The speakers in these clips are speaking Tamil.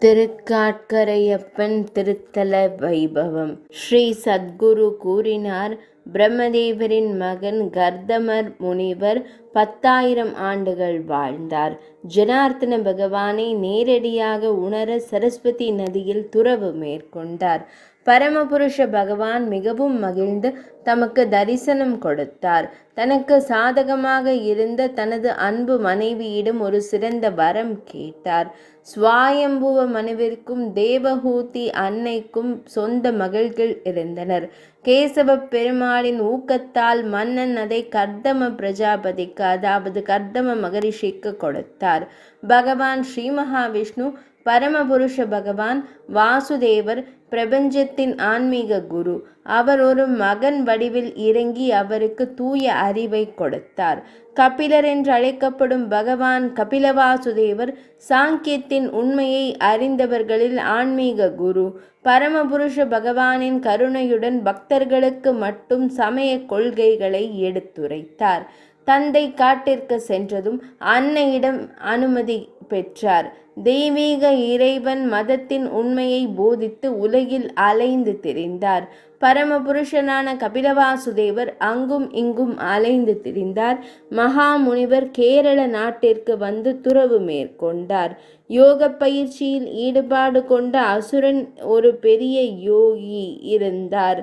திருக்காட்கரையப்பன் திருத்தல வைபவம். ஸ்ரீ சத்குரு கூறினார், பிரம்மதேவரின் மகன் கர்தமர் முனிவர் 10,000 ஆண்டுகள் வாழ்ந்தார். ஜனார்த்தன பகவானை நேரடியாக உணர சரஸ்வதி நதியில் துறவு மேற்கொண்டார். பரமபுருஷ பகவான் மிகவும் மகிழ்ந்து தமக்கு தரிசனம் கொடுத்தார். தனக்கு சாதகமாக இருந்த தனது அன்பு மனைவியிடம் ஒரு சிறந்த வரம் கேட்டார். ஸ்வாயம்புவ மனுவிற்கும் தேவஹூதி அன்னைக்கும் சொந்த மகள்கள் இருந்தனர். கேசவ பெருமாளின் ஊக்கத்தால் மன்னன் அதை கர்தம பிரஜாபதிக்கு, அதாவது கர்தம மகரிஷிக்கு கொடுத்தார். பகவான் ஸ்ரீ மகாவிஷ்ணு, பரமபுருஷ பகவான் வாசுதேவர் பிரபஞ்சத்தின் ஆன்மீக குரு. அவர் ஒரு மகன் வடிவில் இறங்கி அவருக்கு தூய அறிவை கொடுத்தார். கபிலர் என்று அழைக்கப்படும் பகவான் கபிலவாசுதேவர் சாங்கியத்தின் உண்மையை அறிந்தவர்களில் ஆன்மீக குரு. பரமபுருஷ பகவானின் கருணையுடன் பக்தர்களுக்கு மட்டும் சமய கொள்கைகளை எடுத்துரைத்தார். தந்தை காட்டிற்கு சென்றதும் அன்னையிடம் அனுமதி பெற்றார். தெய்வீக இறைவன் மதத்தின் உண்மையை போதித்து உலகில் அலைந்து திரிந்தார். பரமபுருஷனான கபிலவாசுதேவர் அங்கும் இங்கும் அலைந்து திரிந்தார். மகாமுனிவர் கேரள நாட்டிற்கு வந்து துறவு மேற்கொண்டார். யோக பயிற்சியில் ஈடுபாடு கொண்ட அசுரன் ஒரு பெரிய யோகி இருந்தார்.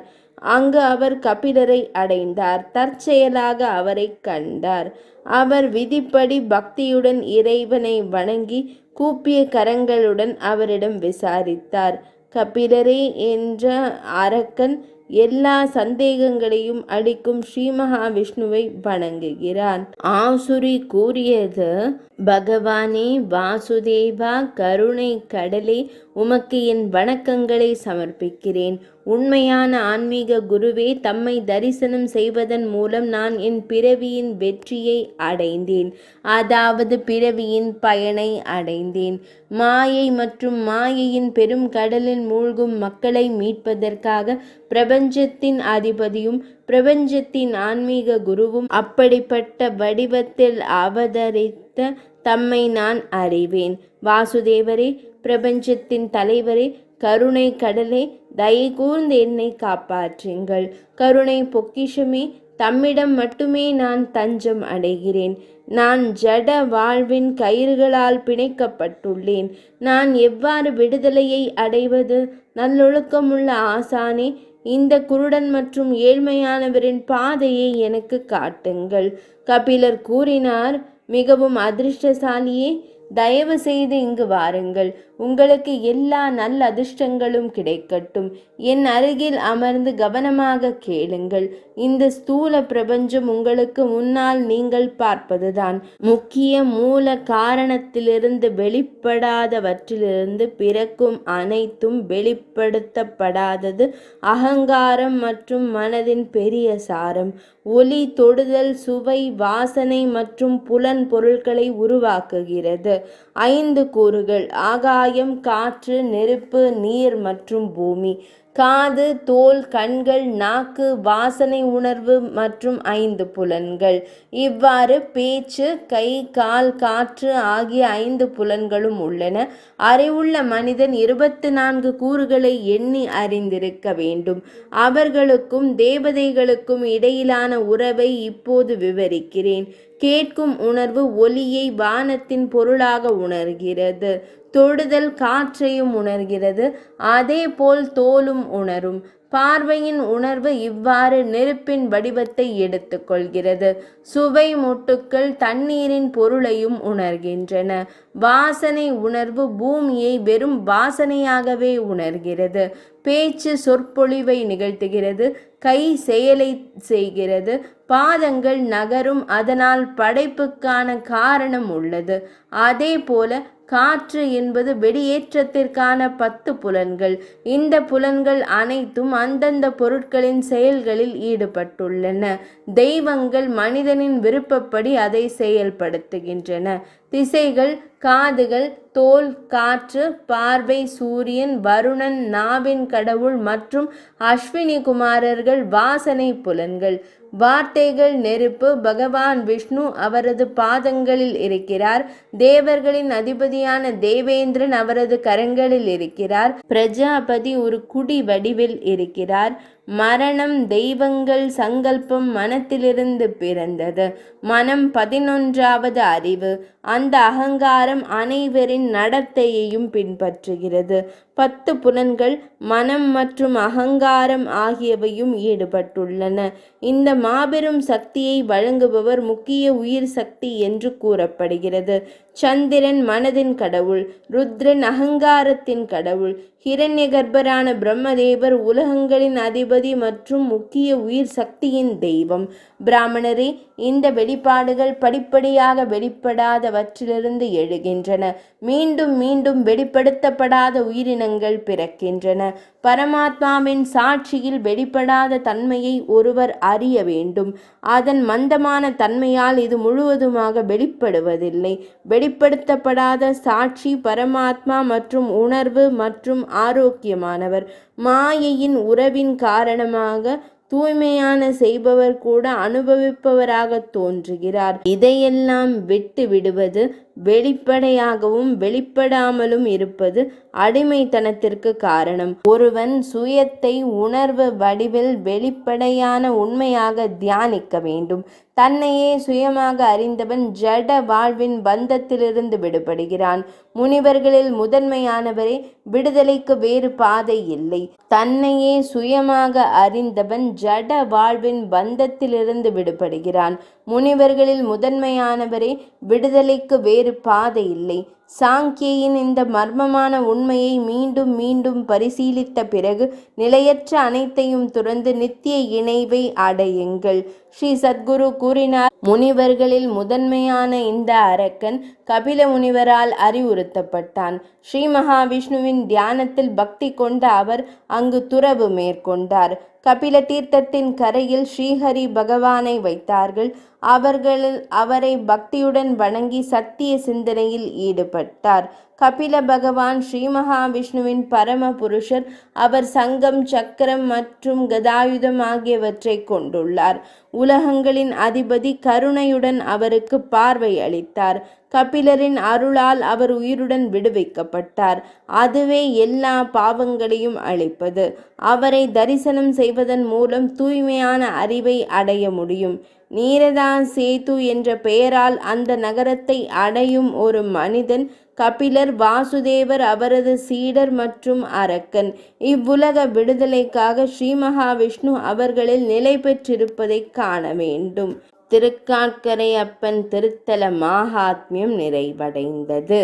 அங்கு அவர் கபிலரை அடைந்தார். தற்செயலாக அவரை கண்டார். அவர் விதிப்படி பக்தியுடன் இறைவனை வணங்கி கூப்பிய கரங்களுடன் அவரிடம் விசாரித்தார். கபிலரே என்ற அரக்கன் எல்லா சந்தேகங்களையும் அளிக்கும் ஸ்ரீ மகாவிஷ்ணுவை வணங்குகிறான். ஆசுரி கூறியது, பகவானே வாசுதேவா, கருணை கடலே, உமக்கு என் வணக்கங்களை சமர்ப்பிக்கிறேன். உண்மையான ஆன்மீக குருவே, தம்மை தரிசனம் செய்வதன் மூலம் நான் என் பிறவியின் வெற்றியை அடைந்தேன், அதாவது பிறவியின் பயனை அடைந்தேன். மாயை மற்றும் மாயையின் பெரும் கடலில் மூழ்கும் மக்களை மீட்பதற்காக பிரபஞ்சத்தின் அதிபதியும் பிரபஞ்சத்தின் ஆன்மீக குருவும் அப்படிப்பட்ட வடிவத்தில் அவதரித்த தம்மை நான் அறிவேன். வாசுதேவரே, பிரபஞ்சத்தின் தலைவரே, கருணை கடலே, தயை கூர்ந்து என்னை காப்பாற்றுங்கள். கருணை பொக்கிஷமே, தம்மிடம் மட்டுமே நான் தஞ்சம் அடைகிறேன். நான் ஜட வாழ்வின் கயிறுகளால் பிணைக்கப்பட்டுள்ளேன். நான் எவ்வாறு விடுதலையை அடைவது? நல்லொழுக்கமுள்ள ஆசானே, இந்த குருடன் மற்றும் ஏழ்மையானவரின் பாதையை எனக்கு காட்டுங்கள். கபிலர் கூறினார், மிகவும் அதிர்ஷ்டசாலியே, தயவு செய்து இங்கு வாருங்கள். உங்களுக்கு எல்லா நல்ல அதிர்ஷ்டங்களும் கிடைக்கட்டும். என் அருகில் அமர்ந்து கவனமாக கேளுங்கள். இந்த ஸ்தூல பிரபஞ்சம் உங்களுக்கு முன்னால் நீங்கள் பார்ப்பதுதான். முக்கிய மூல காரணத்திலிருந்து வெளிப்படாதவற்றிலிருந்து பிறக்கும் அனைத்தும் வெளிப்படுத்தப்படாதது அகங்காரம் மற்றும் மனதின் பெரிய சாரம். ஒலி, தொடுதல், சுவை, வாசனை மற்றும் புலன் பொருட்களை உருவாக்குகிறது. 5 கூறுகள்: ஆகாயம், காற்று, நெருப்பு, நீர் மற்றும் பூமி. காது, தோல், கண்கள், நாக்கு, வாசனை உணர்வு மற்றும் 5 புலன்கள். இவ்வாறு பேச்சு, கை, கால், காற்று ஆகிய 5 புலன்களும் உள்ளன. அறிவுள்ள மனிதன் 24 கூறுகளை எண்ணி அறிந்திருக்க வேண்டும். அவர்களுக்கும் தேவதைகளுக்கும் இடையிலான உறவை இப்போது விவரிக்கிறேன். கேட்கும் உணர்வு ஒலியை வானத்தின் பொருளாக உணர்கிறது. தொடுதல் காற்றையும் உணர்கிறது. அதே போல் தோலும் உணரும். பார்வையின் உணர்வு இவ்வாறு நெருப்பின் வடிவத்தை எடுத்துக்கொள்கிறது. சுவை மொட்டுக்கள் தண்ணீரின் பொருளையும் உணர்கின்றன. வாசனை உணர்வு பூமியை வெறும் வாசனையாகவே உணர்கிறது. பேச்சு சொற்பொழிவை நிகழ்த்துகிறது. கை செயலை செய்கிறது. பாதங்கள் நகரும், அதனால் படைப்புக்கான காரணம் உள்ளது. அதே போல காற்று என்பது வெளியேற்றத்திற்கான 10 புலன்கள். இந்த புலன்கள் அனைத்தும் அந்தந்த பொருட்களின் செயல்களில் ஈடுபட்டுள்ளன. தெய்வங்கள் மனிதனின் விருப்பப்படி அதை செயல்படுத்துகின்றன. திசைகள்: காதுகள், தோல், காற்று, பார்வை, சூரியன், வருணன், நாவின் கடவுள் மற்றும் அஸ்வினி குமாரர்கள் வாசனை புலன்கள். வார்த்தைகள் நெருப்பு. பகவான் விஷ்ணு அவரது பாதங்களில் இருக்கிறார். தேவர்களின் அதிபதியான தேவேந்திரன் அவரது கரங்களில் இருக்கிறார். பிரஜாபதி ஒரு குடி வடிவில் இருக்கிறார். மரணம் தெய்வங்கள் சங்கல்பம் மனத்திலிருந்து பிறந்தது. மனம் 11வது அறிவு. அந்த அகங்காரம் அனைவரின் நடத்தையையும் பின்பற்றுகிறது. 10 புலன்கள் மனம் மற்றும் அகங்காரம் ஆகியவையும் ஈடுபட்டுள்ளன. இந்த மாபெரும் சக்தியை வழங்குபவர் முக்கிய உயிர் சக்தி என்று கூறப்படுகிறது. சந்திரன் மனதின் கடவுள். ருத்ரன் அகங்காரத்தின் கடவுள். ஹிரண்யகர்பரான பிரம்மதேவர் உலகங்களின் அதிபதி மற்றும் முக்கிய உயிர் சக்தியின் தெய்வம். பிராமணரே, இந்த வெளிப்பாடுகள் படிப்படியாக வெளிப்படாதவற்றிலிருந்து எழுகின்றன. மீண்டும் மீண்டும் வெளிப்படுத்தப்படாத உயிரினங்கள் பிறக்கின்றன. பரமாத்மாவின் சாட்சியில் வெளிப்படாத தன்மையை ஒருவர் அறிய வேண்டும். அதன் மந்தமான தன்மையால் இது முழுவதுமாக வெளிப்படுவதில்லை. வெளிப்படுத்தப்படாத சாட்சி பரமாத்மா மற்றும் உணர்வு மற்றும் ஆரோக்கியமானவர். மாயையின் உறவின் காரணமாக தூய்மையான செய்பவர் கூட அனுபவிப்பவராக தோன்றுகிறார். இதையெல்லாம் விட்டு விடுவது, வெளிப்படையாகவும் வெளிப்படாமலும் இருப்பது அடிமைத்தனத்திற்கு காரணம். ஒருவன் சுயத்தை உணர்வு வடிவில் வெளிப்படையான உண்மையாக தியானிக்க வேண்டும். தன்னையே சுயமாக அறிந்தவன் ஜட வாழ்வின் பந்தத்திலிருந்து விடுபடுகிறான். முனிவர்களில் முதன்மையானவரே, விடுதலைக்கு வேறு பாதை இல்லை. தன்னையே சுயமாக அறிந்தவன் ஜட வாழ்வின் பந்தத்திலிருந்து விடுபடுகிறான். முனிவர்களில் முதன்மையானவரே, விடுதலைக்கு வேறு பாதை இல்லை. சாங்கியின் இந்த மர்மமான உண்மையை மீண்டும் மீண்டும் பரிசீலித்த பிறகு நிலையற்ற அனைத்தையும் துறந்து நித்திய இணைவை அடையுங்கள். ஸ்ரீ சத்குரு கூறினார். முனிவர்களில் முதன்மையான இந்த அரக்கன் கபில முனிவரால் அறிவுறுத்தப்பட்டான். ஸ்ரீ மகாவிஷ்ணுவின் தியானத்தில் பக்தி கொண்ட அவர் அங்கு துறவு மேற்கொண்டார். கபில தீர்த்தத்தின் கரையில் ஸ்ரீஹரி பகவானை வைத்தார்கள். அவரை பக்தியுடன் வணங்கி சத்திய சிந்தனையில் ஈடுபட்டார். கபில பகவான் ஸ்ரீ மகாவிஷ்ணுவின் பரம புருஷர். அவர் சங்கம், சக்கரம் மற்றும் கதாயுதம் ஆகியவற்றை கொண்டுள்ளார். உலகங்களின் அதிபதி கருணையுடன் அவருக்கு பார்வை அளித்தார். கபிலரின் அருளால் அவர் உயிருடன் விடுவிக்கப்பட்டார். அதுவே எல்லா பாவங்களையும் அழிப்பது. அவரை தரிசனம் செய்வதன் மூலம் தூய்மையான அறிவை அடைய முடியும். நீரதா சேது என்ற பெயரால் அந்த நகரத்தை அடையும் ஒரு மனிதன் கபிலர். வாசுதேவர் அவரது சீடர் மற்றும் அரக்கன். இவ்வுலக விடுதலைக்காக ஸ்ரீ மகாவிஷ்ணு அவர்களில் நிலை பெற்றிருப்பதை காண வேண்டும். திருக்காட்கரை அப்பன் திருத்தல மாகாத்மியம் நிறைவடைந்தது.